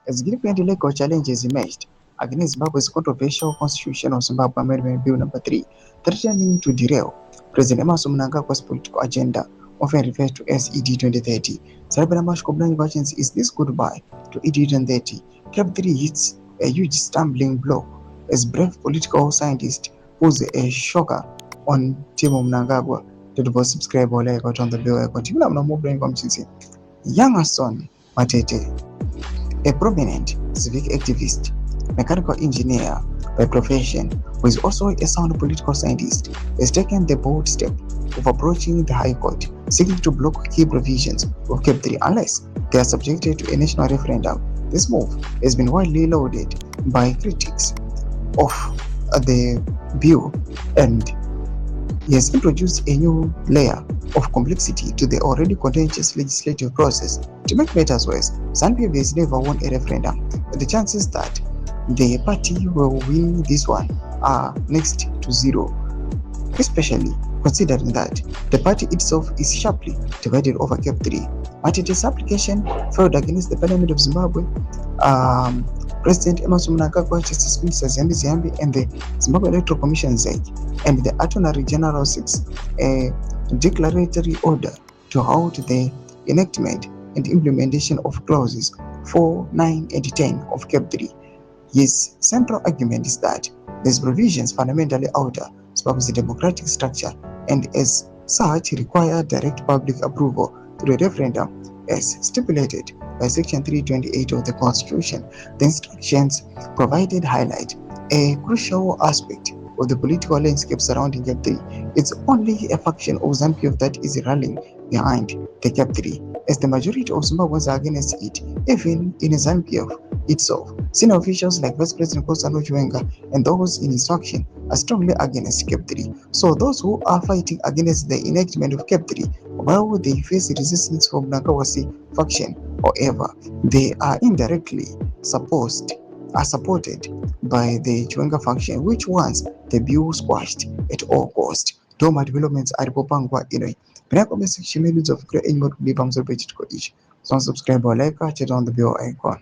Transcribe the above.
Significant legal challenges emerged against Zimbabwe's controversial Constitution of Zimbabwe Amendment Bill No. 3, threatening to derail President Emmerson Mnangagwa's political agenda, often referred to as ED2030. Mnangagwa is this goodbye to ED2030. Cap 3 hits a huge stumbling blow as brave political scientist pulls a shocker on Team Mnangagwa. To subscribe or like on the bill. Continue na mobile community. Young son Matete, a prominent civic activist, mechanical engineer by profession, who is also a sound political scientist, has taken the bold step of approaching the High Court, seeking to block key provisions of Cap 3 unless they are subjected to a national referendum. This move has been widely lauded by critics of the bill, and he has introduced a new layer of complexity to the already contentious legislative process. To make matters worse, ZANU-PF has never won a referendum, and the chances that the party will win this one are next to zero, especially considering that the party itself is sharply divided over Cap 3. Matete's application filed against the Parliament of Zimbabwe, President Emmerson Mnangagwa, Justice Minister Zambezi, and the Zimbabwe Electoral Commission ZEC, and the Attorney General 6, a declaratory order to halt the enactment and implementation of clauses 4, 9, and 10 of Cap 3. His central argument is that these provisions fundamentally alter Zimbabwe's democratic structure and as such require direct public approval through a referendum as stipulated by Section 328 of the Constitution. The instructions provided highlight a crucial aspect of the political landscape surrounding Cap 3. It's only a faction of ZANU-PF that is rallying behind the Cap 3, as the majority of Zimbabweans are against it. Even in ZANU-PF itself, senior officials like Vice President Kosano Chiwenga and those in his faction are strongly against Cap 3. So those who are fighting against the enactment of Cap 3, while they face resistance from Mnangagwa's faction, however, they are indirectly supported by the Chiwenga faction, which wants the bill squashed at all cost. Doma developments are popangwa inoi. Panaechamisa chimelidzo of create any more to be on the page to each. So subscribe or like, check on the bell icon.